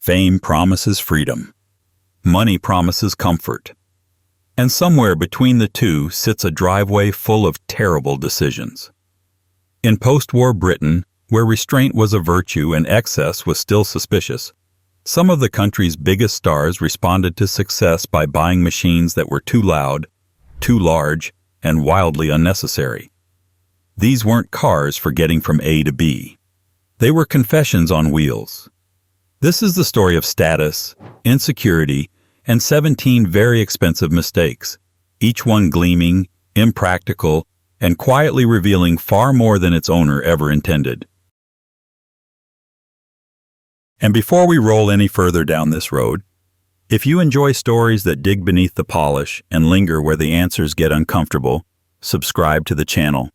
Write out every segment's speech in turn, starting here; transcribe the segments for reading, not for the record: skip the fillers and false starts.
Fame promises freedom. Money promises comfort. And somewhere between the two sits a driveway full of terrible decisions. In post-war Britain, where restraint was a virtue and excess was still suspicious, some of the country's biggest stars responded to success by buying machines that were too loud, too large, and wildly unnecessary. These weren't cars for getting from A to B. They were confessions on wheels. This is the story of status, insecurity, and 17 very expensive mistakes, each one gleaming, impractical, and quietly revealing far more than its owner ever intended. And before we roll any further down this road, if you enjoy stories that dig beneath the polish and linger where the answers get uncomfortable, subscribe to the channel.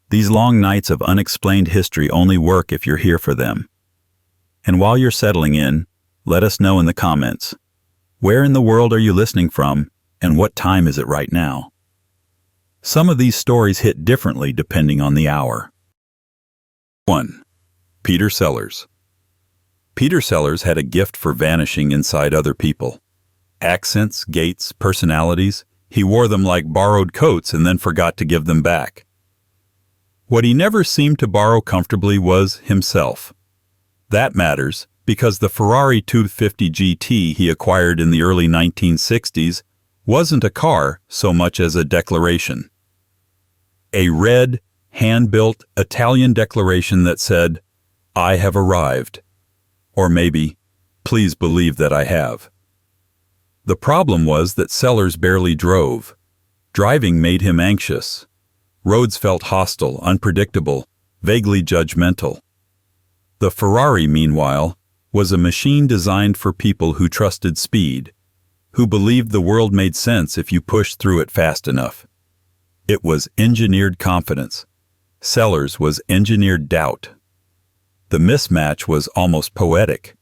These long nights of unexplained history only work if you're here for them. And while you're settling in, let us know in the comments, where in the world are you listening from, and what time is it right now? Some of these stories hit differently depending on the hour. 1. Peter Sellers. Peter Sellers had a gift for vanishing inside other people. Accents, gaits, personalities, he wore them like borrowed coats and then forgot to give them back. What he never seemed to borrow comfortably was himself. That matters because the Ferrari 250 GT he acquired in the early 1960s wasn't a car so much as a declaration. A red, hand-built Italian declaration that said, "I have arrived." Or maybe, "Please believe that I have." The problem was that Sellers barely drove. Driving made him anxious. Roads felt hostile, unpredictable, vaguely judgmental. The Ferrari, meanwhile, was a machine designed for people who trusted speed, who believed the world made sense if you pushed through it fast enough. It was engineered confidence. Sellers was engineered doubt. The mismatch was almost poetic.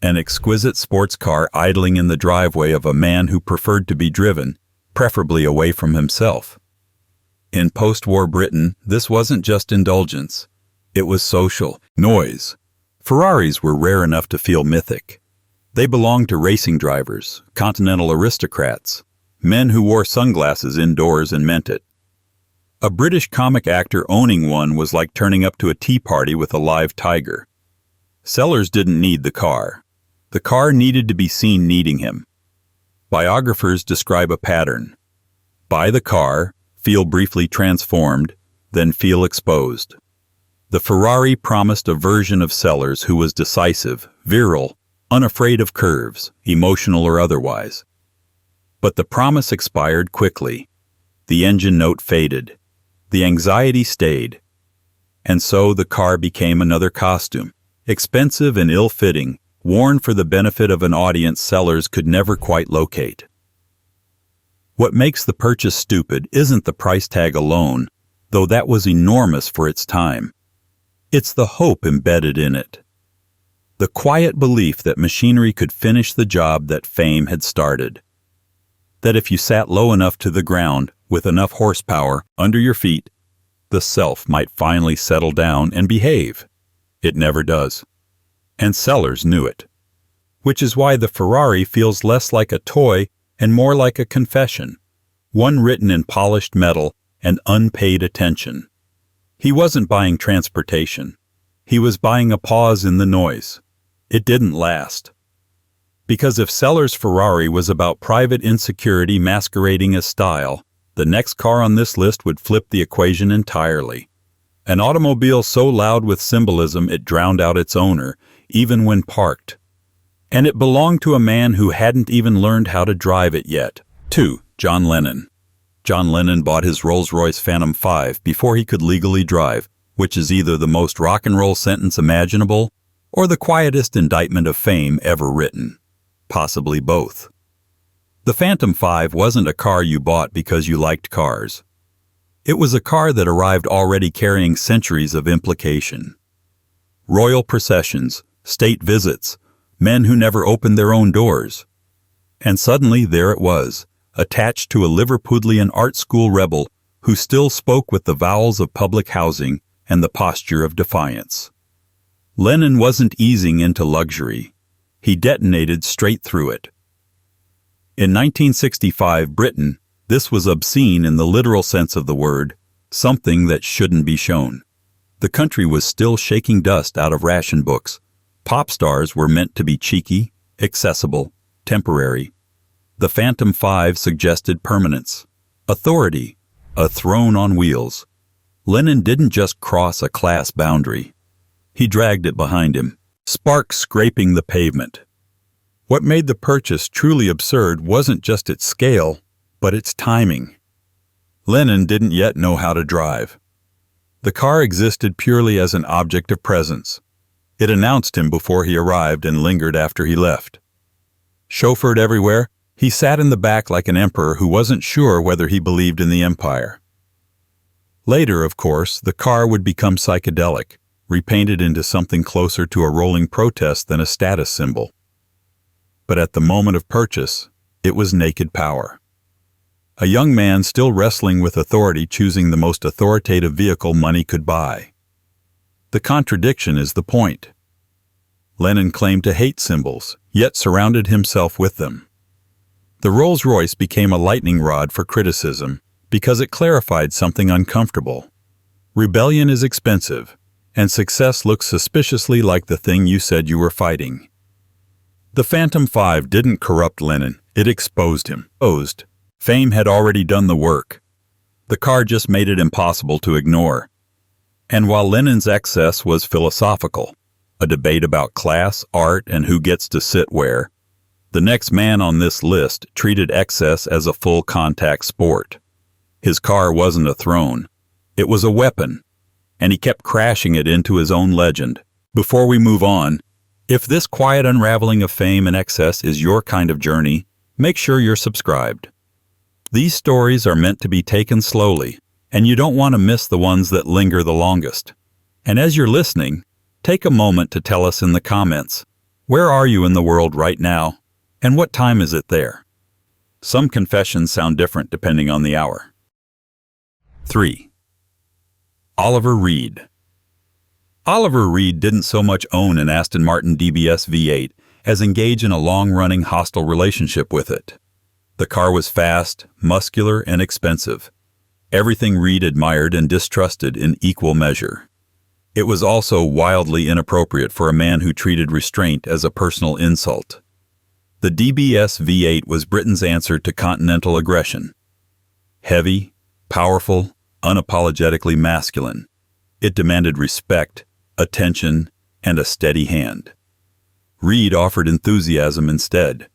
An exquisite sports car idling in the driveway of a man who preferred to be driven, preferably away from himself. In post-war Britain, this wasn't just indulgence. It was social noise. Ferraris were rare enough to feel mythic. They belonged to racing drivers, continental aristocrats, men who wore sunglasses indoors and meant it. A British comic actor owning one was like turning up to a tea party with a live tiger. Sellers didn't need the car. The car needed to be seen needing him. Biographers describe a pattern. Buy the car, feel briefly transformed, then feel exposed. The Ferrari promised a version of Sellers who was decisive, virile, unafraid of curves, emotional or otherwise. But the promise expired quickly. The engine note faded. The anxiety stayed. And so the car became another costume, expensive and ill-fitting, worn for the benefit of an audience Sellers could never quite locate. What makes the purchase stupid isn't the price tag alone, though that was enormous for its time. It's the hope embedded in it. The quiet belief that machinery could finish the job that fame had started. That if you sat low enough to the ground, with enough horsepower under your feet, the self might finally settle down and behave. It never does. And Sellers knew it. Which is why the Ferrari feels less like a toy and more like a confession, one written in polished metal and unpaid attention. He wasn't buying transportation. He was buying a pause in the noise. It didn't last. Because if Sellers' Ferrari was about private insecurity masquerading as style, the next car on this list would flip the equation entirely. An automobile so loud with symbolism it drowned out its owner, even when parked. And it belonged to a man who hadn't even learned how to drive it yet. 2. John Lennon. John Lennon bought his Rolls-Royce Phantom 5 before he could legally drive, which is either the most rock and roll sentence imaginable or the quietest indictment of fame ever written. Possibly both. The Phantom 5 wasn't a car you bought because you liked cars. It was a car that arrived already carrying centuries of implication. Royal processions, state visits, men who never opened their own doors. And suddenly there it was, attached to a Liverpudlian art school rebel who still spoke with the vowels of public housing and the posture of defiance. Lennon wasn't easing into luxury. He detonated straight through it. In 1965 Britain, this was obscene in the literal sense of the word, something that shouldn't be shown. The country was still shaking dust out of ration books. Pop stars were meant to be cheeky, accessible, temporary. The Phantom 5 suggested permanence, authority, a throne on wheels. Lennon didn't just cross a class boundary. He dragged it behind him, sparks scraping the pavement. What made the purchase truly absurd wasn't just its scale, but its timing. Lennon didn't yet know how to drive. The car existed purely as an object of presence. It announced him before he arrived and lingered after he left. Chauffeured everywhere, he sat in the back like an emperor who wasn't sure whether he believed in the empire. Later, of course, the car would become psychedelic, repainted into something closer to a rolling protest than a status symbol. But at the moment of purchase, it was naked power. A young man still wrestling with authority choosing the most authoritative vehicle money could buy. The contradiction is the point. Lennon claimed to hate symbols, yet surrounded himself with them. The Rolls-Royce became a lightning rod for criticism because it clarified something uncomfortable. Rebellion is expensive, and success looks suspiciously like the thing you said you were fighting. The Phantom 5 didn't corrupt Lennon, it exposed him. Fame had already done the work. The car just made it impossible to ignore. And while Lennon's excess was philosophical, a debate about class, art, and who gets to sit where, the next man on this list treated excess as a full-contact sport. His car wasn't a throne. It was a weapon, and he kept crashing it into his own legend. Before we move on, if this quiet unraveling of fame and excess is your kind of journey, make sure you're subscribed. These stories are meant to be taken slowly, and you don't want to miss the ones that linger the longest. And as you're listening, take a moment to tell us in the comments, where are you in the world right now, and what time is it there? Some confessions sound different depending on the hour. 3. Oliver Reed. Oliver Reed didn't so much own an Aston Martin DBS V8 as engage in a long-running hostile relationship with it. The car was fast, muscular, and expensive. Everything Reed admired and distrusted in equal measure. It was also wildly inappropriate for a man who treated restraint as a personal insult. The DBS V8 was Britain's answer to continental aggression. Heavy, powerful, unapologetically masculine. It demanded respect, attention, and a steady hand. Reed offered enthusiasm instead.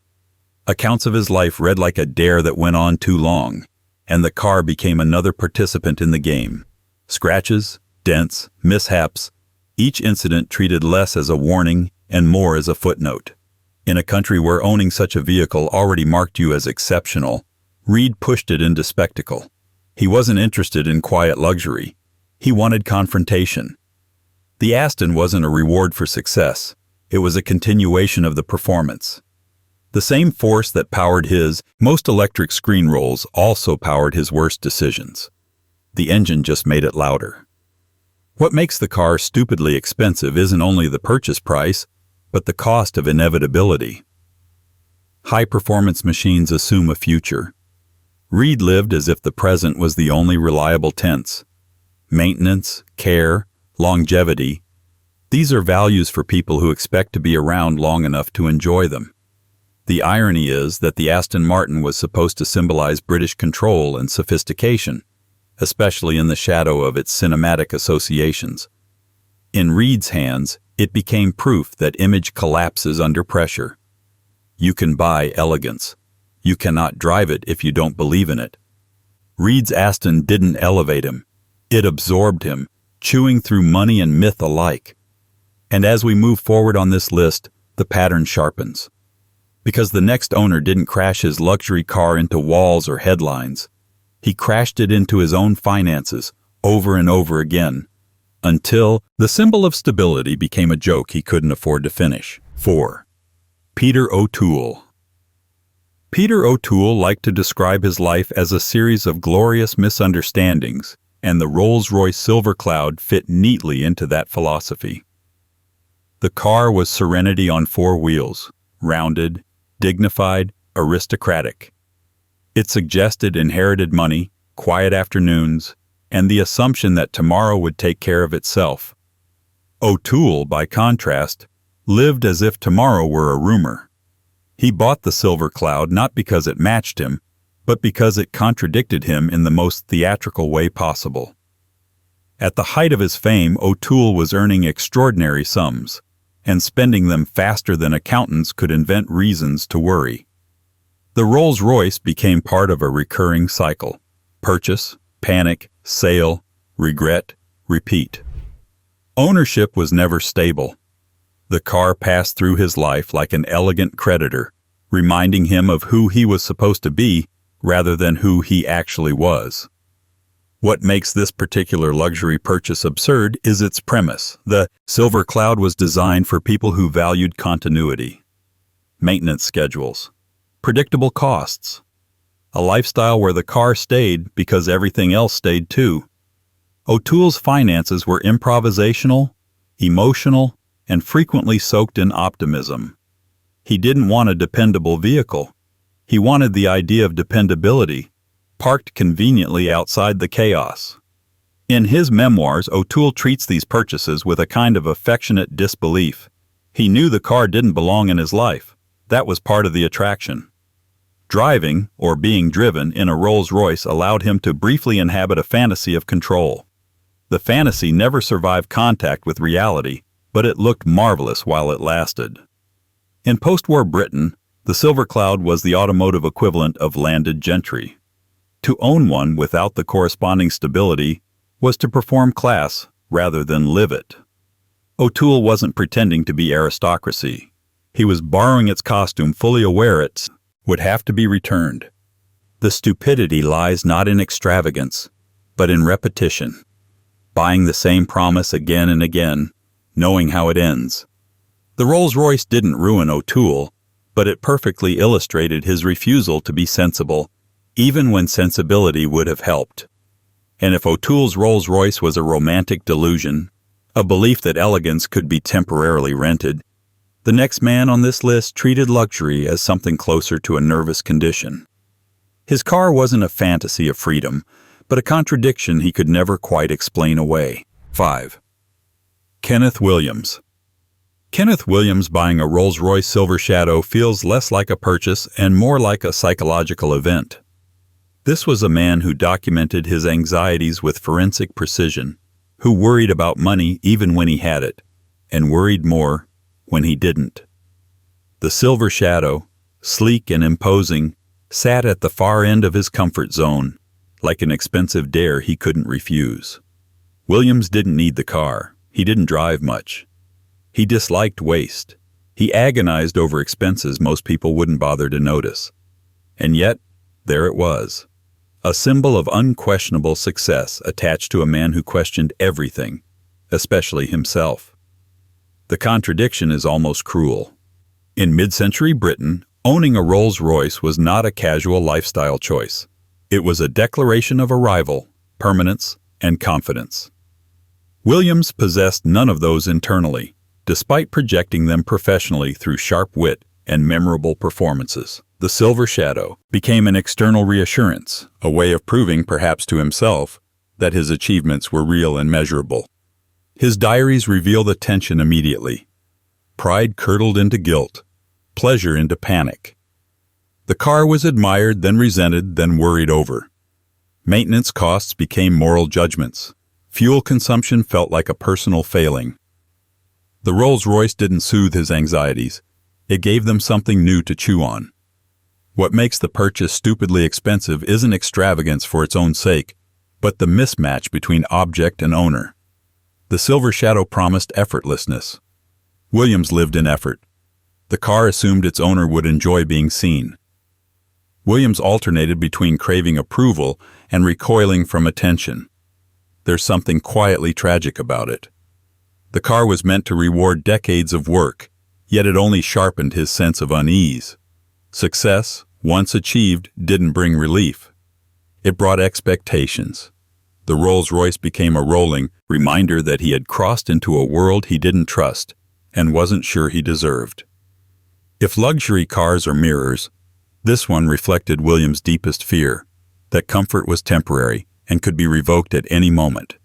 Accounts of his life read like a dare that went on too long, and the car became another participant in the game. Scratches, dents, mishaps, each incident treated less as a warning and more as a footnote. In a country where owning such a vehicle already marked you as exceptional, Reed pushed it into spectacle. He wasn't interested in quiet luxury. He wanted confrontation. The Aston wasn't a reward for success. It was a continuation of the performance. The same force that powered his most electric screen rolls also powered his worst decisions. The engine just made it louder. What makes the car stupidly expensive isn't only the purchase price, but the cost of inevitability. High-performance machines assume a future. Reed lived as if the present was the only reliable tense. Maintenance, care, longevity, these are values for people who expect to be around long enough to enjoy them. The irony is that the Aston Martin was supposed to symbolize British control and sophistication, especially in the shadow of its cinematic associations. In Reed's hands, it became proof that image collapses under pressure. You can buy elegance. You cannot drive it if you don't believe in it. Reed's Aston didn't elevate him. It absorbed him, chewing through money and myth alike. And as we move forward on this list, the pattern sharpens. Because the next owner didn't crash his luxury car into walls or headlines. He crashed it into his own finances, over and over again, until the symbol of stability became a joke he couldn't afford to finish. 4. Peter O'Toole. Peter O'Toole liked to describe his life as a series of glorious misunderstandings, and the Rolls-Royce Silver Cloud fit neatly into that philosophy. The car was serenity on four wheels, rounded, dignified, aristocratic. It suggested inherited money, quiet afternoons, and the assumption that tomorrow would take care of itself. O'Toole, by contrast, lived as if tomorrow were a rumor. He bought the Silver Cloud not because it matched him, but because it contradicted him in the most theatrical way possible. At the height of his fame, O'Toole was earning extraordinary sums, and spending them faster than accountants could invent reasons to worry. The Rolls-Royce became part of a recurring cycle: purchase, panic, sale, regret, repeat. Ownership was never stable. The car passed through his life like an elegant creditor, reminding him of who he was supposed to be rather than who he actually was. What makes this particular luxury purchase absurd is its premise. The Silver Cloud was designed for people who valued continuity, maintenance schedules, predictable costs, a lifestyle where the car stayed because everything else stayed too. O'Toole's finances were improvisational, emotional, and frequently soaked in optimism. He didn't want a dependable vehicle. He wanted the idea of dependability, parked conveniently outside the chaos. In his memoirs, O'Toole treats these purchases with a kind of affectionate disbelief. He knew the car didn't belong in his life. That was part of the attraction. Driving, or being driven, in a Rolls-Royce allowed him to briefly inhabit a fantasy of control. The fantasy never survived contact with reality, but it looked marvelous while it lasted. In post-war Britain, the Silver Cloud was the automotive equivalent of landed gentry. To own one without the corresponding stability was to perform class rather than live it. O'Toole wasn't pretending to be aristocracy. He was borrowing its costume, fully aware it would have to be returned. The stupidity lies not in extravagance, but in repetition. Buying the same promise again and again, knowing how it ends. The Rolls-Royce didn't ruin O'Toole, but it perfectly illustrated his refusal to be sensible, even when sensibility would have helped. And if O'Toole's Rolls-Royce was a romantic delusion, a belief that elegance could be temporarily rented, the next man on this list treated luxury as something closer to a nervous condition. His car wasn't a fantasy of freedom, but a contradiction he could never quite explain away. 5. Kenneth Williams. Kenneth Williams buying a Rolls-Royce Silver Shadow feels less like a purchase and more like a psychological event. This was a man who documented his anxieties with forensic precision, who worried about money even when he had it, and worried more when he didn't. The Silver Shadow, sleek and imposing, sat at the far end of his comfort zone, like an expensive dare he couldn't refuse. Williams didn't need the car. He didn't drive much. He disliked waste. He agonized over expenses most people wouldn't bother to notice. And yet, there it was. A symbol of unquestionable success attached to a man who questioned everything, especially himself. The contradiction is almost cruel. In mid-century Britain, owning a Rolls-Royce was not a casual lifestyle choice. It was a declaration of arrival, permanence, and confidence. Williams possessed none of those internally, despite projecting them professionally through sharp wit and memorable performances. The Silver Shadow became an external reassurance, a way of proving, perhaps to himself, that his achievements were real and measurable. His diaries reveal the tension immediately. Pride curdled into guilt, pleasure into panic. The car was admired, then resented, then worried over. Maintenance costs became moral judgments. Fuel consumption felt like a personal failing. The Rolls-Royce didn't soothe his anxieties. It gave them something new to chew on. What makes the purchase stupidly expensive isn't extravagance for its own sake, but the mismatch between object and owner. The Silver Shadow promised effortlessness. Williams lived in effort. The car assumed its owner would enjoy being seen. Williams alternated between craving approval and recoiling from attention. There's something quietly tragic about it. The car was meant to reward decades of work, yet it only sharpened his sense of unease. Success, once achieved, didn't bring relief. It brought expectations. The Rolls-Royce became a rolling reminder that he had crossed into a world he didn't trust and wasn't sure he deserved. If luxury cars are mirrors, this one reflected William's deepest fear, that comfort was temporary and could be revoked at any moment.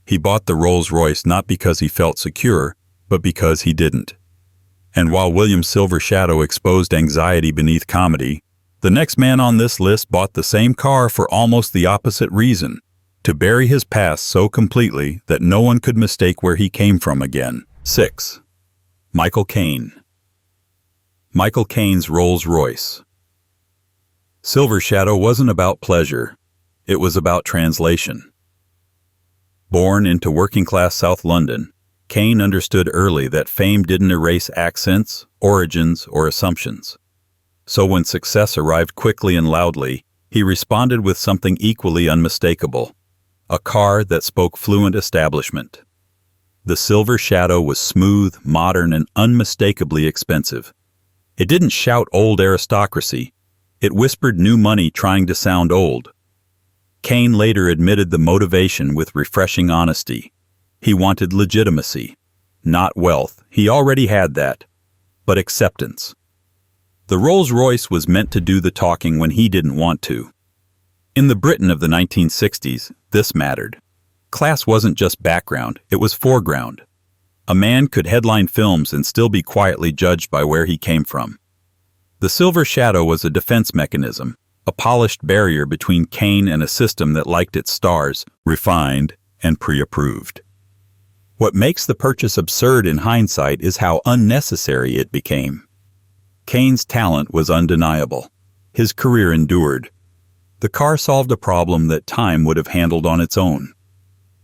He bought the Rolls-Royce not because he felt secure, but because he didn't. And while William's silver shadow exposed anxiety beneath comedy, the next man on this list bought the same car for almost the opposite reason, to bury his past so completely that no one could mistake where he came from again. 6. Michael Caine. Michael Caine's Rolls-Royce. Silver Shadow wasn't about pleasure, it was about translation. Born into working-class South London, Caine understood early that fame didn't erase accents, origins, or assumptions. So when success arrived quickly and loudly, he responded with something equally unmistakable, a car that spoke fluent establishment. The Silver Shadow was smooth, modern, and unmistakably expensive. It didn't shout old aristocracy, it whispered new money trying to sound old. Caine later admitted the motivation with refreshing honesty. He wanted legitimacy, not wealth, he already had that, but acceptance. The Rolls-Royce was meant to do the talking when he didn't want to. In the Britain of the 1960s, this mattered. Class wasn't just background, it was foreground. A man could headline films and still be quietly judged by where he came from. The Silver Shadow was a defense mechanism, a polished barrier between Caine and a system that liked its stars, refined, and pre-approved. What makes the purchase absurd in hindsight is how unnecessary it became. Caine's talent was undeniable. His career endured. The car solved a problem that time would have handled on its own.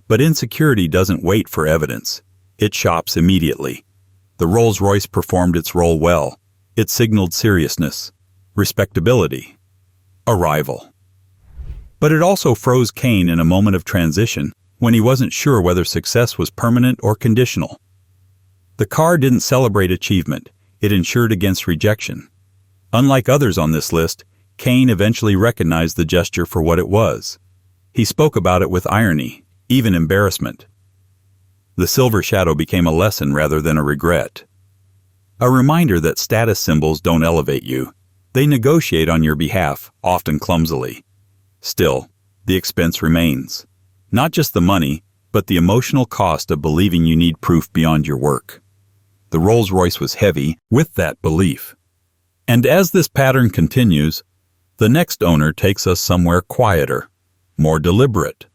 But insecurity doesn't wait for evidence. It shops immediately. The Rolls-Royce performed its role well. It signaled seriousness, respectability, arrival. But it also froze Caine in a moment of transition when he wasn't sure whether success was permanent or conditional. The car didn't celebrate achievement, it insured against rejection. Unlike others on this list, Caine eventually recognized the gesture for what it was. He spoke about it with irony, even embarrassment. The Silver Shadow became a lesson rather than a regret. A reminder that status symbols don't elevate you. They negotiate on your behalf, often clumsily. Still, the expense remains. Not just the money, but the emotional cost of believing you need proof beyond your work. The Rolls-Royce was heavy with that belief. And as this pattern continues, the next owner takes us somewhere quieter, more deliberate.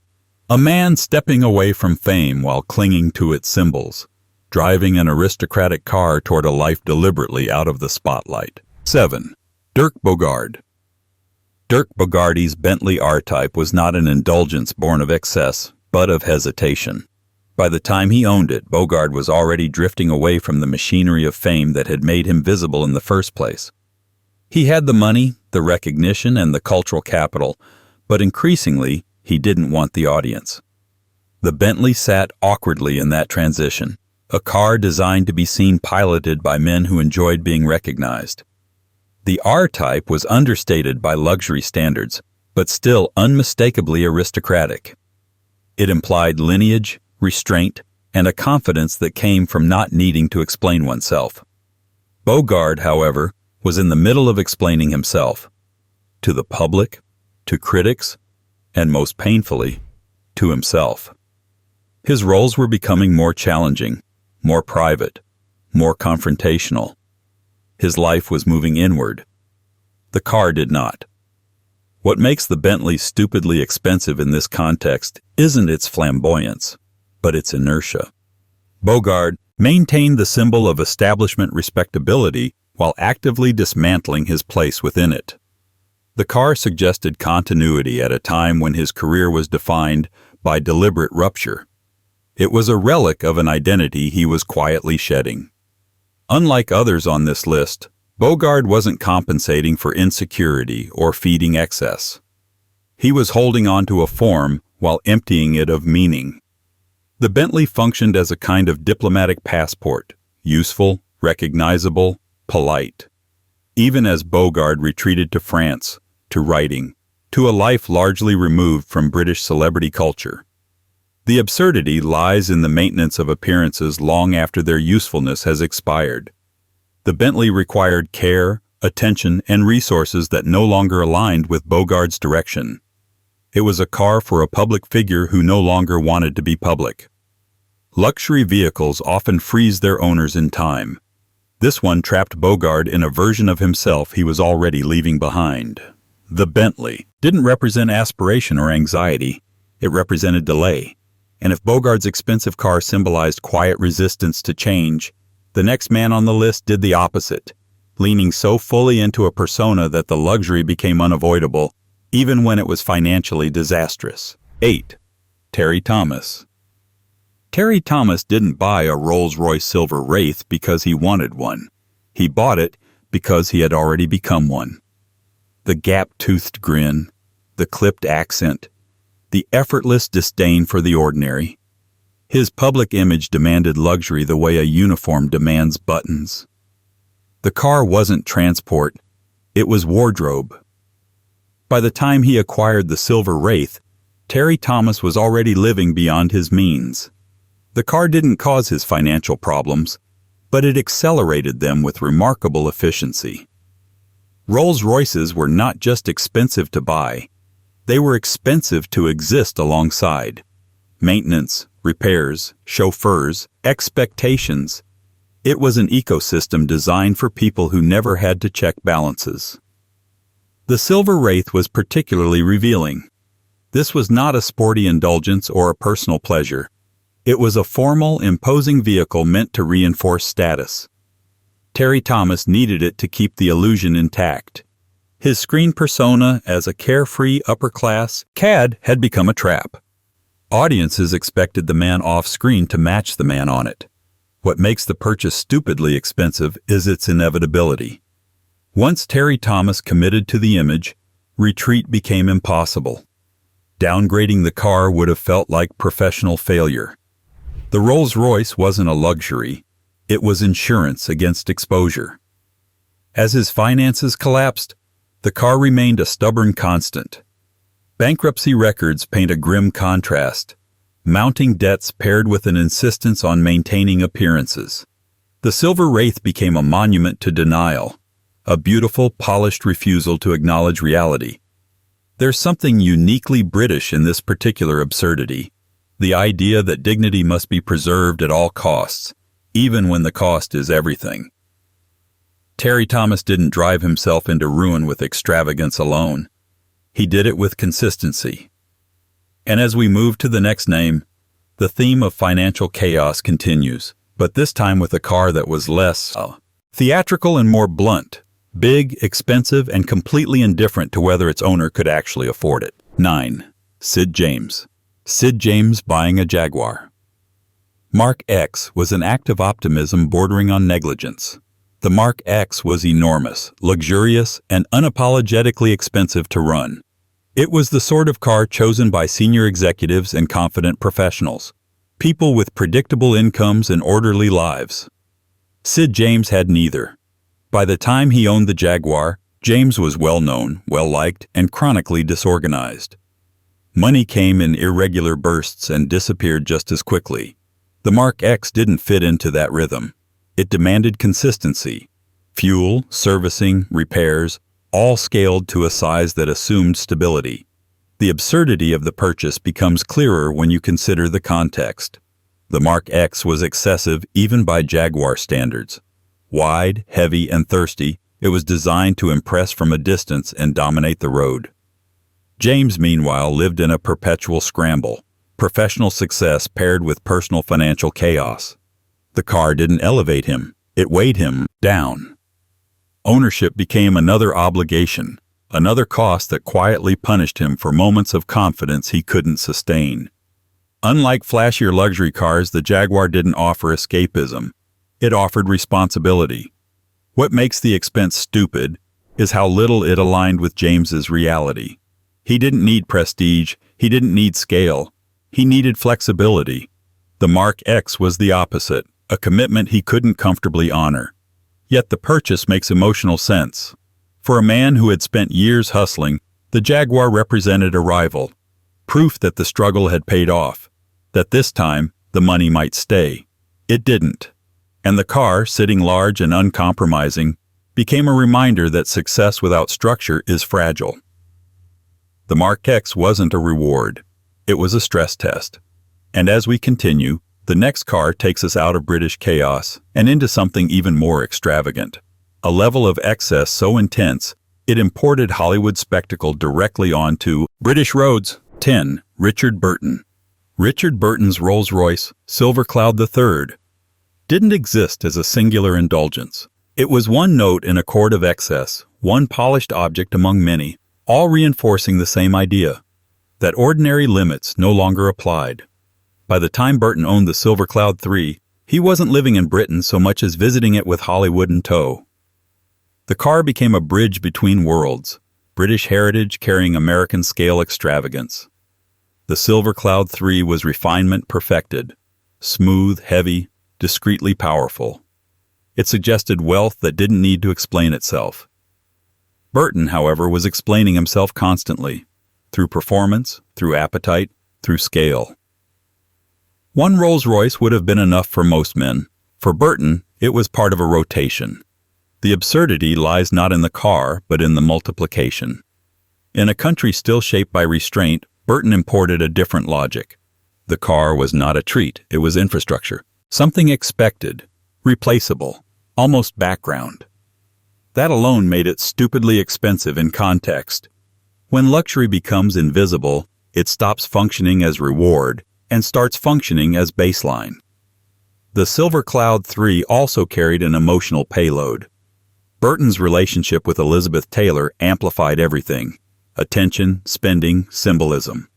A man stepping away from fame while clinging to its symbols, driving an aristocratic car toward a life deliberately out of the spotlight. 7. Dirk Bogarde. Dirk Bogarde's Bentley R-Type was not an indulgence born of excess, but of hesitation. By the time he owned it, Bogarde was already drifting away from the machinery of fame that had made him visible in the first place. He had the money, the recognition, and the cultural capital, but increasingly, he didn't want the audience. The Bentley sat awkwardly in that transition, a car designed to be seen piloted by men who enjoyed being recognized. The R-Type was understated by luxury standards, but still unmistakably aristocratic. It implied lineage, restraint, and a confidence that came from not needing to explain oneself. Bogarde, however, was in the middle of explaining himself. To the public, to critics, and most painfully, to himself. His roles were becoming more challenging, more private, more confrontational. His life was moving inward. The car did not. What makes the Bentley stupidly expensive in this context isn't its flamboyance, but its inertia. Bogarde maintained the symbol of establishment respectability while actively dismantling his place within it. The car suggested continuity at a time when his career was defined by deliberate rupture. It was a relic of an identity he was quietly shedding. Unlike others on this list, Bogarde wasn't compensating for insecurity or feeding excess. He was holding on to a form while emptying it of meaning. The Bentley functioned as a kind of diplomatic passport, useful, recognizable, polite. Even as Bogarde retreated to France, to writing, to a life largely removed from British celebrity culture. The absurdity lies in the maintenance of appearances long after their usefulness has expired. The Bentley required care, attention, and resources that no longer aligned with Bogarde's direction. It was a car for a public figure who no longer wanted to be public. Luxury vehicles often freeze their owners in time. This one trapped Bogarde in a version of himself he was already leaving behind. The Bentley didn't represent aspiration or anxiety. It represented delay. And if Bogarde's expensive car symbolized quiet resistance to change, the next man on the list did the opposite, leaning so fully into a persona that the luxury became unavoidable, even when it was financially disastrous. 8. Terry Thomas. Terry Thomas didn't buy a Rolls-Royce silver Wraith because he wanted one. He bought it because he had already become one. The gap-toothed grin, the clipped accent, the effortless disdain for the ordinary. His public image demanded luxury the way a uniform demands buttons. The car wasn't transport, it was wardrobe. By the time he acquired the silver Wraith, Terry Thomas was already living beyond his means. The car didn't cause his financial problems, but it accelerated them with remarkable efficiency. Rolls-Royces were not just expensive to buy, they were expensive to exist alongside. Maintenance, repairs, chauffeurs, expectations. It was an ecosystem designed for people who never had to check balances. The silver Wraith was particularly revealing. This was not a sporty indulgence or a personal pleasure. It was a formal, imposing vehicle meant to reinforce status. Terry Thomas needed it to keep the illusion intact. His screen persona as a carefree upper-class cad had become a trap. Audiences expected the man off-screen to match the man on it. What makes the purchase stupidly expensive is its inevitability. Once Terry Thomas committed to the image, retreat became impossible. Downgrading the car would have felt like professional failure. The Rolls-Royce wasn't a luxury, it was insurance against exposure. As his finances collapsed, the car remained a stubborn constant. Bankruptcy records paint a grim contrast, mounting debts paired with an insistence on maintaining appearances. The silver Wraith became a monument to denial, a beautiful, polished refusal to acknowledge reality. There's something uniquely British in this particular absurdity. The idea that dignity must be preserved at all costs, even when the cost is everything. Terry Thomas didn't drive himself into ruin with extravagance alone. He did it with consistency. And as we move to the next name, the theme of financial chaos continues, but this time with a car that was less theatrical and more blunt, big, expensive, and completely indifferent to whether its owner could actually afford it. 9. Sid James. Sid James buying a Jaguar. Mark X was an act of optimism bordering on negligence. The Mark X was enormous, luxurious, and unapologetically expensive to run. It was the sort of car chosen by senior executives and confident professionals, people with predictable incomes and orderly lives. Sid James had neither. By the time he owned the Jaguar, James was well-known, well-liked, and chronically disorganized. Money came in irregular bursts and disappeared just as quickly. The Mark X didn't fit into that rhythm. It demanded consistency. Fuel, servicing, repairs, all scaled to a size that assumed stability. The absurdity of the purchase becomes clearer when you consider the context. The Mark X was excessive even by Jaguar standards. Wide, heavy, and thirsty, it was designed to impress from a distance and dominate the road. James, meanwhile, lived in a perpetual scramble, professional success paired with personal financial chaos. The car didn't elevate him, it weighed him down. Ownership became another obligation, another cost that quietly punished him for moments of confidence he couldn't sustain. Unlike flashier luxury cars, the Jaguar didn't offer escapism. It offered responsibility. What makes the expense stupid is how little it aligned with James's reality. He didn't need prestige, he didn't need scale, he needed flexibility. The Mark X was the opposite, a commitment he couldn't comfortably honor. Yet the purchase makes emotional sense. For a man who had spent years hustling, the Jaguar represented a rival, proof that the struggle had paid off, that this time the money might stay. It didn't. And the car, sitting large and uncompromising, became a reminder that success without structure is fragile. The Mark X wasn't a reward. It was a stress test. And as we continue, the next car takes us out of British chaos and into something even more extravagant. A level of excess so intense, it imported Hollywood spectacle directly onto British roads. 10. Richard Burton. Richard Burton's Rolls-Royce, Silver Cloud III, didn't exist as a singular indulgence. It was one note in a chord of excess, one polished object among many, all reinforcing the same idea, that ordinary limits no longer applied. By the time Burton owned the Silver Cloud III, he wasn't living in Britain so much as visiting it with Hollywood in tow. The car became a bridge between worlds, British heritage carrying American-scale extravagance. The Silver Cloud III was refinement perfected, smooth, heavy, discreetly powerful. It suggested wealth that didn't need to explain itself. Burton, however, was explaining himself constantly, through performance, through appetite, through scale. One Rolls-Royce would have been enough for most men. For Burton, it was part of a rotation. The absurdity lies not in the car, but in the multiplication. In a country still shaped by restraint, Burton imported a different logic. The car was not a treat, it was infrastructure. Something expected, replaceable, almost background. That alone made it stupidly expensive in context. When luxury becomes invisible, it stops functioning as reward and starts functioning as baseline. The Silver Cloud III also carried an emotional payload. Burton's relationship with Elizabeth Taylor amplified everything: attention, spending, symbolism.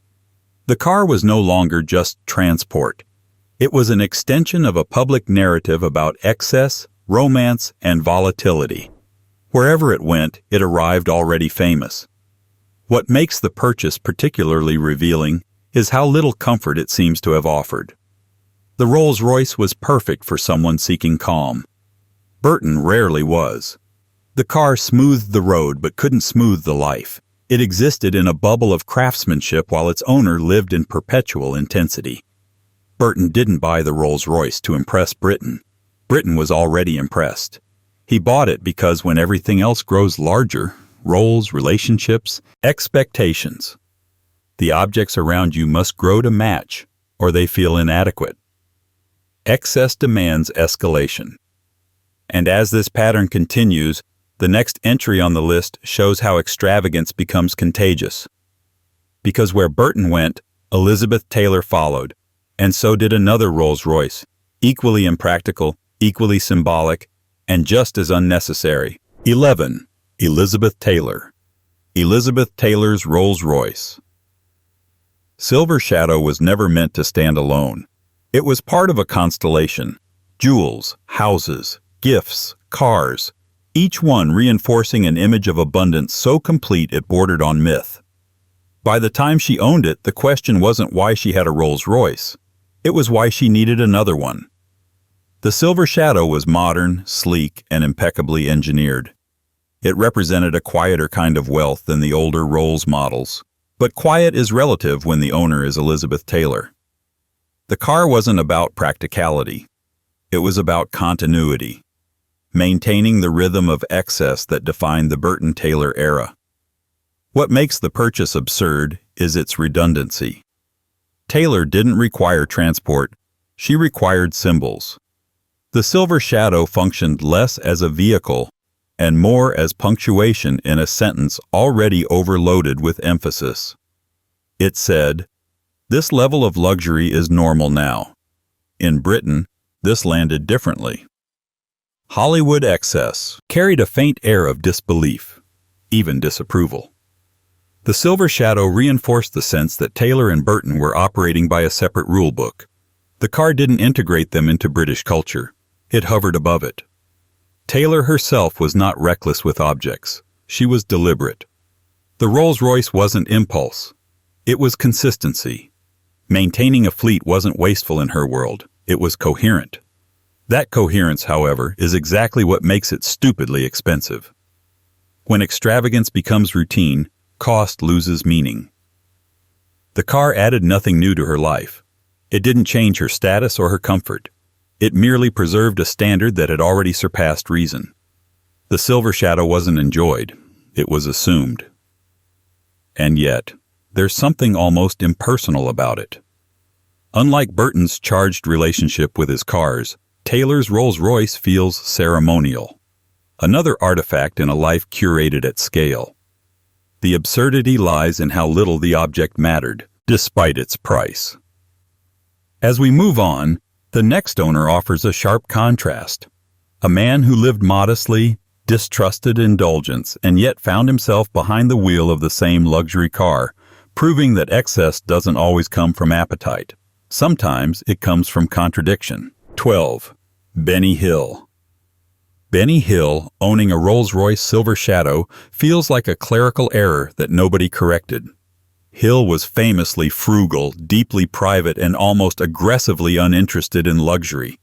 The car was no longer just transport. It was an extension of a public narrative about excess, romance, and volatility. Wherever it went, it arrived already famous. What makes the purchase particularly revealing is how little comfort it seems to have offered. The Rolls-Royce was perfect for someone seeking calm. Burton rarely was. The car smoothed the road but couldn't smooth the life. It existed in a bubble of craftsmanship while its owner lived in perpetual intensity. Burton didn't buy the Rolls-Royce to impress Britain. Britain was already impressed. He bought it because when everything else grows larger, roles, relationships, expectations, the objects around you must grow to match, or they feel inadequate. Excess demands escalation. And as this pattern continues, the next entry on the list shows how extravagance becomes contagious. Because where Burton went, Elizabeth Taylor followed, and so did another Rolls-Royce, equally impractical, equally symbolic, and just as unnecessary. 11. Elizabeth Taylor. Elizabeth Taylor's Rolls-Royce. Silver Shadow was never meant to stand alone. It was part of a constellation. Jewels, houses, gifts, cars, each one reinforcing an image of abundance so complete it bordered on myth. By the time she owned it, the question wasn't why she had a Rolls-Royce. It was why she needed another one. The Silver Shadow was modern, sleek, and impeccably engineered. It represented a quieter kind of wealth than the older Rolls models. But quiet is relative when the owner is Elizabeth Taylor. The car wasn't about practicality. It was about continuity, maintaining the rhythm of excess that defined the Burton-Taylor era. What makes the purchase absurd is its redundancy. Taylor didn't require transport, she required symbols. The Silver Shadow functioned less as a vehicle and more as punctuation in a sentence already overloaded with emphasis. It said, "This level of luxury is normal now." In Britain, this landed differently. Hollywood excess carried a faint air of disbelief, even disapproval. The Silver Shadow reinforced the sense that Taylor and Burton were operating by a separate rulebook. The car didn't integrate them into British culture. It hovered above it. Taylor herself was not reckless with objects. She was deliberate. The Rolls-Royce wasn't impulse. It was consistency. Maintaining a fleet wasn't wasteful in her world. It was coherent. That coherence, however, is exactly what makes it stupidly expensive. When extravagance becomes routine, cost loses meaning. The car added nothing new to her life. It didn't change her status or her comfort. It merely preserved a standard that had already surpassed reason. The silver shadow wasn't enjoyed, it was assumed. And yet, there's something almost impersonal about it. Unlike Burton's charged relationship with his cars, Taylor's Rolls-Royce feels ceremonial. Another artifact in a life curated at scale. The absurdity lies in how little the object mattered, despite its price. As we move on, the next owner offers a sharp contrast. A man who lived modestly, distrusted indulgence, and yet found himself behind the wheel of the same luxury car, proving that excess doesn't always come from appetite. Sometimes it comes from contradiction. 12. Benny Hill. Benny Hill, owning a Rolls-Royce Silver Shadow, feels like a clerical error that nobody corrected. Hill was famously frugal, deeply private, and almost aggressively uninterested in luxury.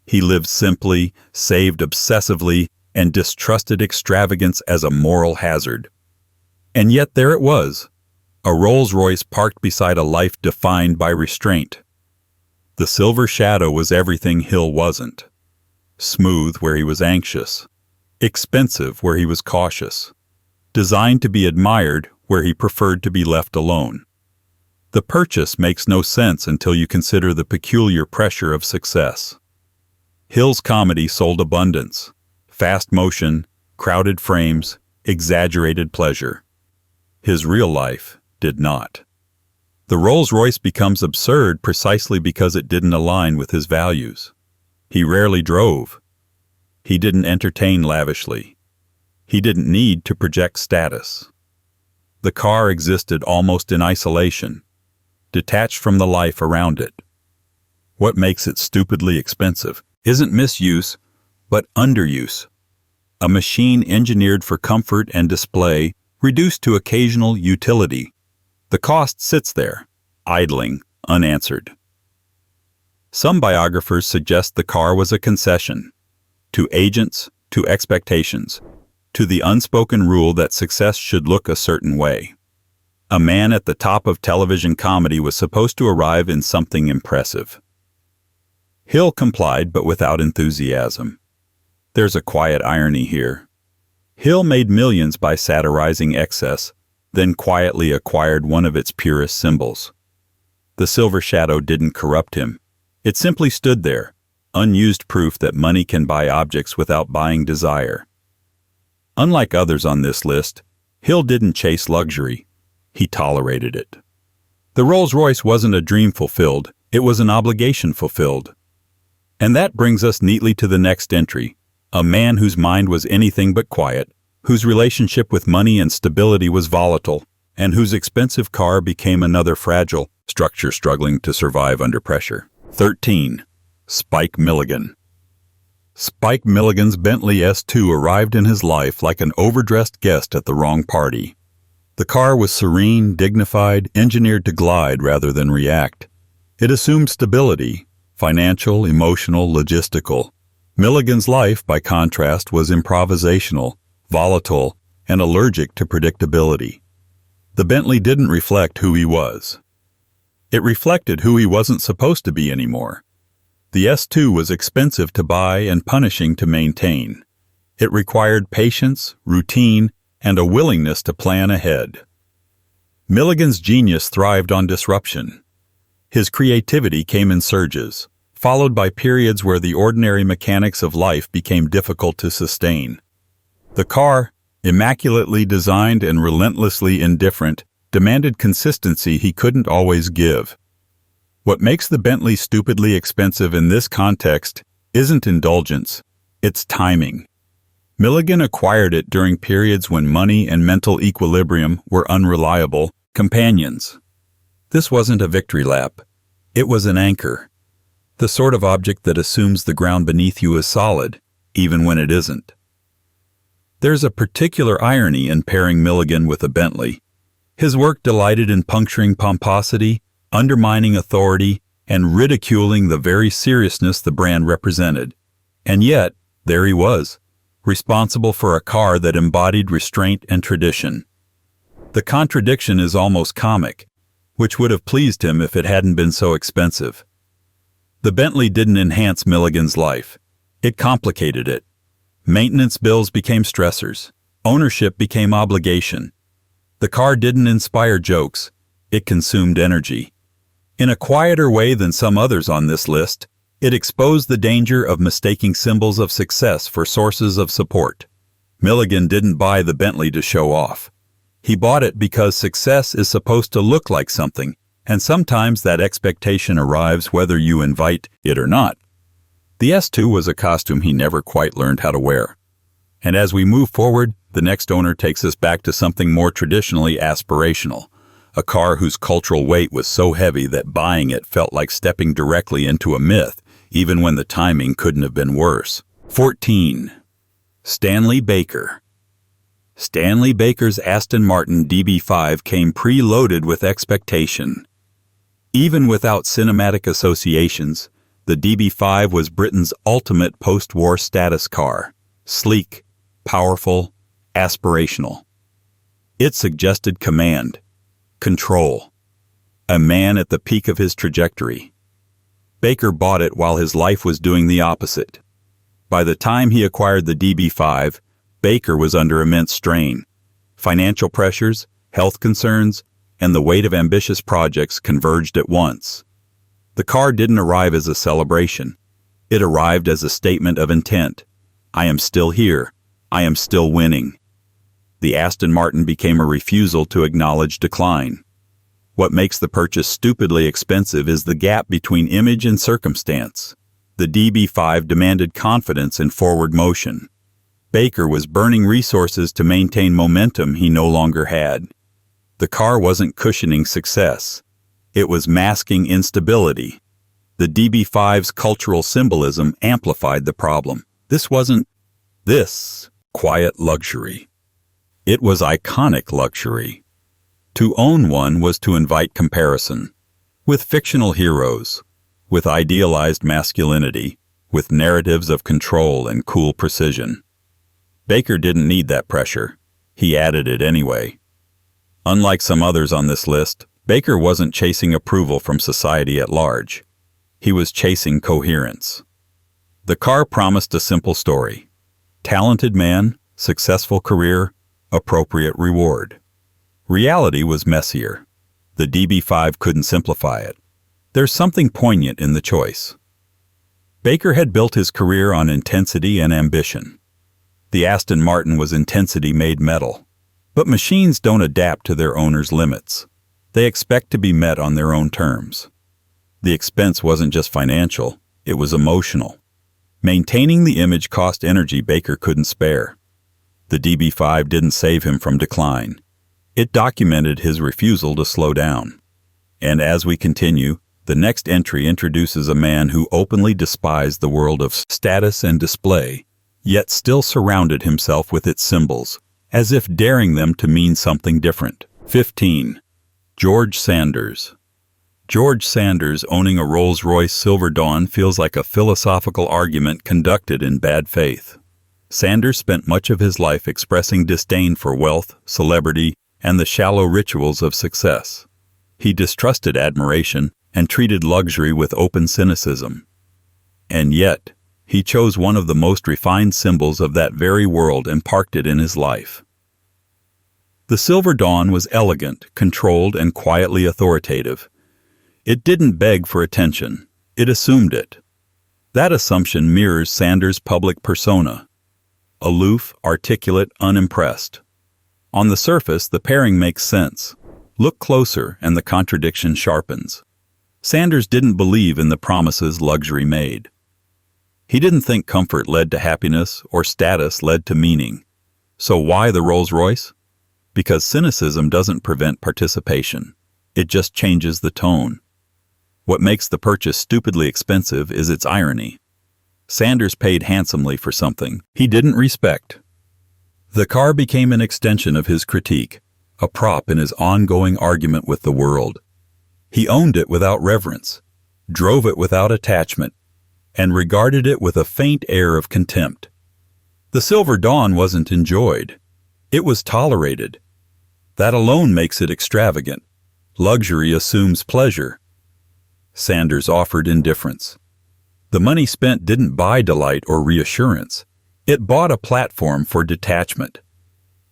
He lived simply, saved obsessively, and distrusted extravagance as a moral hazard. And yet there it was, a Rolls-Royce parked beside a life defined by restraint. The Silver Shadow was everything Hill wasn't. Smooth where he was anxious, expensive where he was cautious, designed to be admired where he preferred to be left alone. The purchase makes no sense until you consider the peculiar pressure of success. Hill's comedy sold abundance, fast motion, crowded frames, exaggerated pleasure. His real life did not. The Rolls-Royce becomes absurd precisely because it didn't align with his values. He rarely drove. He didn't entertain lavishly. He didn't need to project status. The car existed almost in isolation, detached from the life around it. What makes it stupidly expensive isn't misuse, but underuse. A machine engineered for comfort and display, reduced to occasional utility. The cost sits there, idling, unanswered. Some biographers suggest the car was a concession to agents, to expectations, to the unspoken rule that success should look a certain way. A man at the top of television comedy was supposed to arrive in something impressive. Hill complied, but without enthusiasm. There's a quiet irony here. Hill made millions by satirizing excess, then quietly acquired one of its purest symbols. The Silver Shadow didn't corrupt him. It simply stood there, unused proof that money can buy objects without buying desire. Unlike others on this list, Hill didn't chase luxury. He tolerated it. The Rolls-Royce wasn't a dream fulfilled, it was an obligation fulfilled. And that brings us neatly to the next entry, a man whose mind was anything but quiet, whose relationship with money and stability was volatile, and whose expensive car became another fragile structure struggling to survive under pressure. 13. Spike Milligan. Spike Milligan's Bentley S2 arrived in his life like an overdressed guest at the wrong party. The car was serene, dignified, engineered to glide rather than react. It assumed stability, financial, emotional, logistical. Milligan's life, by contrast, was improvisational, volatile, and allergic to predictability. The Bentley didn't reflect who he was. It reflected who he wasn't supposed to be anymore. The S2 was expensive to buy and punishing to maintain. It required patience, routine, and a willingness to plan ahead. Milligan's genius thrived on disruption. His creativity came in surges, followed by periods where the ordinary mechanics of life became difficult to sustain. The car, immaculately designed and relentlessly indifferent, demanded consistency he couldn't always give. What makes the Bentley stupidly expensive in this context isn't indulgence, it's timing. Milligan acquired it during periods when money and mental equilibrium were unreliable companions. This wasn't a victory lap. It was an anchor. The sort of object that assumes the ground beneath you is solid, even when it isn't. There's a particular irony in pairing Milligan with a Bentley. His work delighted in puncturing pomposity, undermining authority, and ridiculing the very seriousness the brand represented. And yet, there he was, responsible for a car that embodied restraint and tradition. The contradiction is almost comic, which would have pleased him if it hadn't been so expensive. The Bentley didn't enhance Milligan's life. It complicated it. Maintenance bills became stressors. Ownership became obligation. The car didn't inspire jokes. It consumed energy. In a quieter way than some others on this list, it exposed the danger of mistaking symbols of success for sources of support. Milligan didn't buy the Bentley to show off. He bought it because success is supposed to look like something, and sometimes that expectation arrives whether you invite it or not. The S2 was a costume he never quite learned how to wear. And as we move forward, the next owner takes us back to something more traditionally aspirational, a car whose cultural weight was so heavy that buying it felt like stepping directly into a myth, even when the timing couldn't have been worse. 14. Stanley Baker. Stanley Baker's Aston Martin DB5 came preloaded with expectation. Even without cinematic associations, the DB5 was Britain's ultimate post-war status car. Sleek, powerful, aspirational. It suggested command, control, a man at the peak of his trajectory. Baker bought it while his life was doing the opposite. By the time he acquired the DB5, Baker was under immense strain. Financial pressures, health concerns, and the weight of ambitious projects converged at once. The car didn't arrive as a celebration. It arrived as a statement of intent. I am still here. I am still winning. The Aston Martin became a refusal to acknowledge decline. What makes the purchase stupidly expensive is the gap between image and circumstance. The DB5 demanded confidence in forward motion. Baker was burning resources to maintain momentum he no longer had. The car wasn't cushioning success. It was masking instability. The DB5's cultural symbolism amplified the problem. This wasn't this quiet luxury. It was iconic luxury. To own one was to invite comparison. With fictional heroes, with idealized masculinity, with narratives of control and cool precision. Baker didn't need that pressure. He added it anyway. Unlike some others on this list, Baker wasn't chasing approval from society at large. He was chasing coherence. The car promised a simple story. Talented man, successful career, appropriate reward. Reality was messier. The DB5 couldn't simplify it. There's something poignant in the choice. Baker had built his career on intensity and ambition. The Aston Martin was intensity made metal. But machines don't adapt to their owner's limits. They expect to be met on their own terms. The expense wasn't just financial, it was emotional. Maintaining the image cost energy Baker couldn't spare. The DB5 didn't save him from decline. It documented his refusal to slow down. And as we continue, the next entry introduces a man who openly despised the world of status and display, yet still surrounded himself with its symbols, as if daring them to mean something different. 15. George Sanders. George Sanders owning a Rolls-Royce Silver Dawn feels like a philosophical argument conducted in bad faith. Sanders spent much of his life expressing disdain for wealth, celebrity, and the shallow rituals of success. He distrusted admiration and treated luxury with open cynicism. And yet, he chose one of the most refined symbols of that very world and parked it in his life. The Silver Dawn was elegant, controlled, and quietly authoritative. It didn't beg for attention. It assumed it. That assumption mirrors Sanders' public persona. Aloof, articulate, unimpressed. On the surface, the pairing makes sense. Look closer, and the contradiction sharpens. Sanders didn't believe in the promises luxury made. He didn't think comfort led to happiness or status led to meaning. So why the Rolls-Royce? Because cynicism doesn't prevent participation. It just changes the tone. What makes the purchase stupidly expensive is its irony. Sanders paid handsomely for something he didn't respect. The car became an extension of his critique, a prop in his ongoing argument with the world. He owned it without reverence, drove it without attachment, and regarded it with a faint air of contempt. The Silver Dawn wasn't enjoyed. It was tolerated. That alone makes it extravagant. Luxury assumes pleasure. Sanders offered indifference. The money spent didn't buy delight or reassurance. It bought a platform for detachment.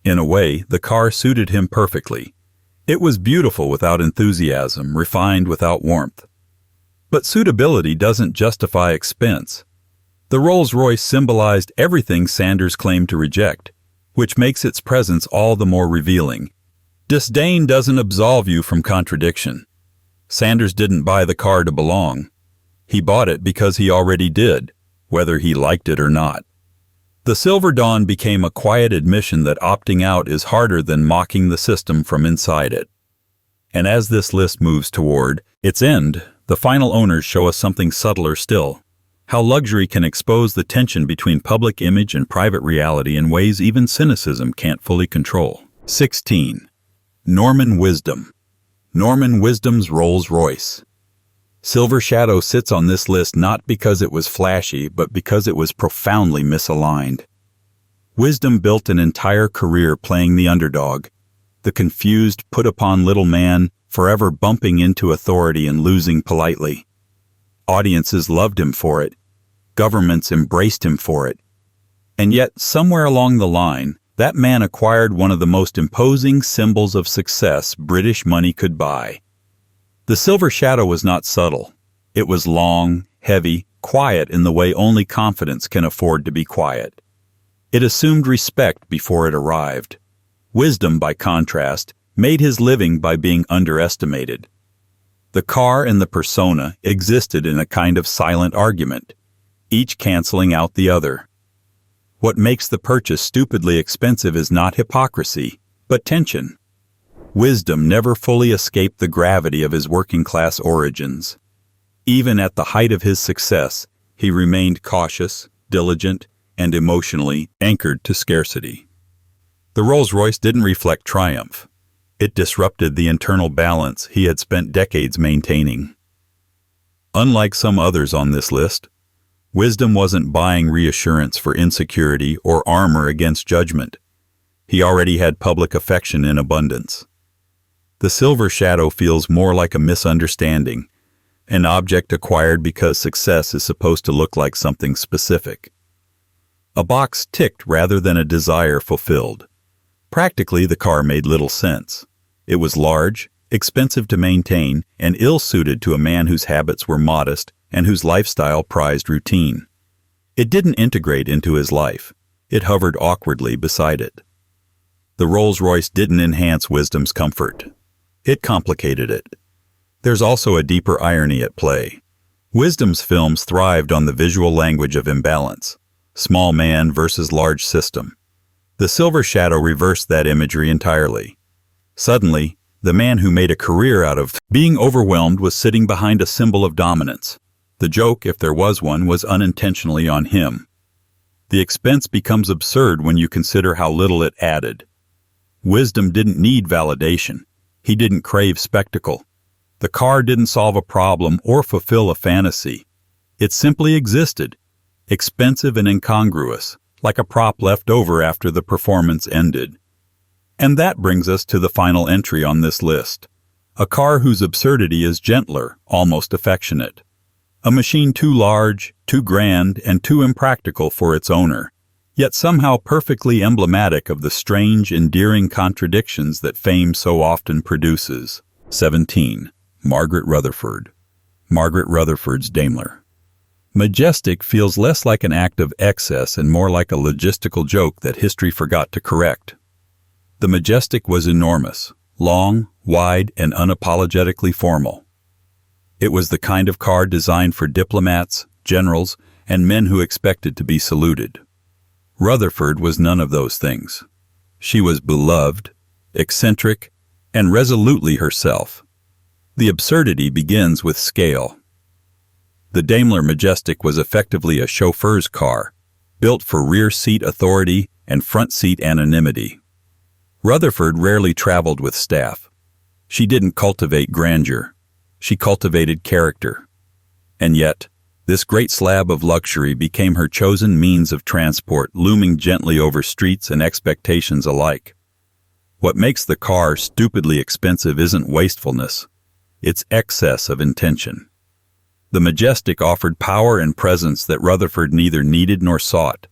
In a way, the car suited him perfectly. It was beautiful without enthusiasm, refined without warmth. But suitability doesn't justify expense. The Rolls-Royce symbolized everything Sanders claimed to reject, which makes its presence all the more revealing. Disdain doesn't absolve you from contradiction. Sanders didn't buy the car to belong. He bought it because he already did, whether he liked it or not. The Silver Dawn became a quiet admission that opting out is harder than mocking the system from inside it. And as this list moves toward its end, the final owners show us something subtler still. How luxury can expose the tension between public image and private reality in ways even cynicism can't fully control. 16. Norman Wisdom. Norman Wisdom's Rolls-Royce. Silver Shadow sits on this list not because it was flashy, but because it was profoundly misaligned. Wisdom built an entire career playing the underdog, the confused, put-upon little man, forever bumping into authority and losing politely. Audiences loved him for it. Governments embraced him for it. And yet, somewhere along the line, that man acquired one of the most imposing symbols of success British money could buy. The Silver Shadow was not subtle. It was long, heavy, quiet in the way only confidence can afford to be quiet. It assumed respect before it arrived. Wisdom, by contrast, made his living by being underestimated. The car and the persona existed in a kind of silent argument, each canceling out the other. What makes the purchase stupidly expensive is not hypocrisy, but tension. Wisdom never fully escaped the gravity of his working-class origins. Even at the height of his success, he remained cautious, diligent, and emotionally anchored to scarcity. The Rolls-Royce didn't reflect triumph. It disrupted the internal balance he had spent decades maintaining. Unlike some others on this list, Wisdom wasn't buying reassurance for insecurity or armor against judgment. He already had public affection in abundance. The Silver Shadow feels more like a misunderstanding, an object acquired because success is supposed to look like something specific. A box ticked rather than a desire fulfilled. Practically, the car made little sense. It was large, expensive to maintain, and ill-suited to a man whose habits were modest and whose lifestyle prized routine. It didn't integrate into his life. It hovered awkwardly beside it. The Rolls-Royce didn't enhance Wisdom's comfort. It complicated it. There's also a deeper irony at play. Wisdom's films thrived on the visual language of imbalance, small man versus large system. The Silver Shadow reversed that imagery entirely. Suddenly, the man who made a career out of being overwhelmed was sitting behind a symbol of dominance. The joke, if there was one, was unintentionally on him. The expense becomes absurd when you consider how little it added. Wisdom didn't need validation. He didn't crave spectacle. The car didn't solve a problem or fulfill a fantasy. It simply existed, expensive and incongruous, like a prop left over after the performance ended. And that brings us to the final entry on this list. A car whose absurdity is gentler, almost affectionate. A machine too large, too grand, and too impractical for its owner, yet somehow perfectly emblematic of the strange, endearing contradictions that fame so often produces. 17. Margaret Rutherford. Margaret Rutherford's Daimler. Majestic feels less like an act of excess and more like a logistical joke that history forgot to correct. The Majestic was enormous, long, wide, and unapologetically formal. It was the kind of car designed for diplomats, generals, and men who expected to be saluted. Rutherford was none of those things. She was beloved, eccentric, and resolutely herself. The absurdity begins with scale. The Daimler Majestic was effectively a chauffeur's car, built for rear-seat authority and front-seat anonymity. Rutherford rarely traveled with staff. She didn't cultivate grandeur. She cultivated character. And yet, this great slab of luxury became her chosen means of transport, looming gently over streets and expectations alike. What makes the car stupidly expensive isn't wastefulness. It's excess of intention. The Majestic offered power and presence that Rutherford neither needed nor sought.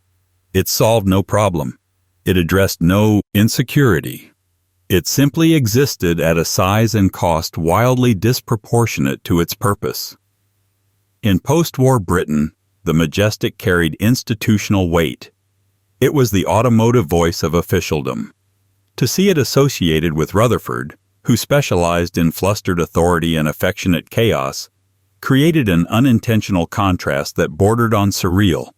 It solved no problem. It addressed no insecurity. It simply existed at a size and cost wildly disproportionate to its purpose. In post-war Britain, the Majestic carried institutional weight. It was the automotive voice of officialdom. To see it associated with Rutherford, who specialized in flustered authority and affectionate chaos, created an unintentional contrast that bordered on surreal.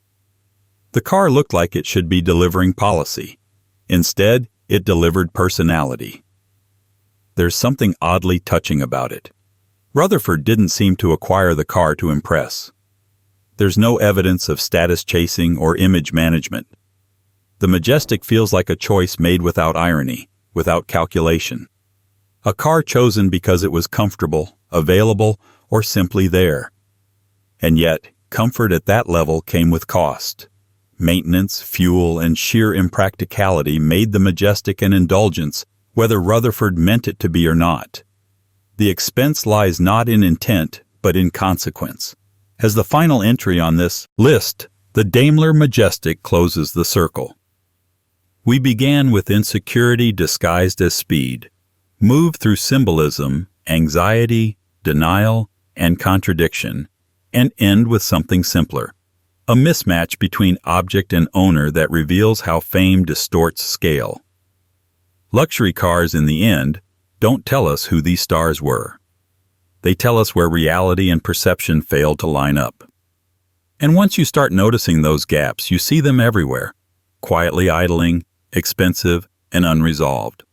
The car looked like it should be delivering policy. Instead, it delivered personality. There's something oddly touching about it. Rutherford didn't seem to acquire the car to impress. There's no evidence of status chasing or image management. The Majestic feels like a choice made without irony, without calculation. A car chosen because it was comfortable, available, or simply there. And yet, comfort at that level came with cost. Maintenance, fuel, and sheer impracticality made the Majestic an indulgence, whether Rutherford meant it to be or not. The expense lies not in intent, but in consequence. As the final entry on this list, the Daimler Majestic closes the circle. We began with insecurity disguised as speed, moved through symbolism, anxiety, denial, and contradiction, and end with something simpler, a mismatch between object and owner that reveals how fame distorts scale. Luxury cars, in the end, don't tell us who these stars were. They tell us where reality and perception failed to line up. And once you start noticing those gaps, you see them everywhere, quietly idling, expensive, and unresolved.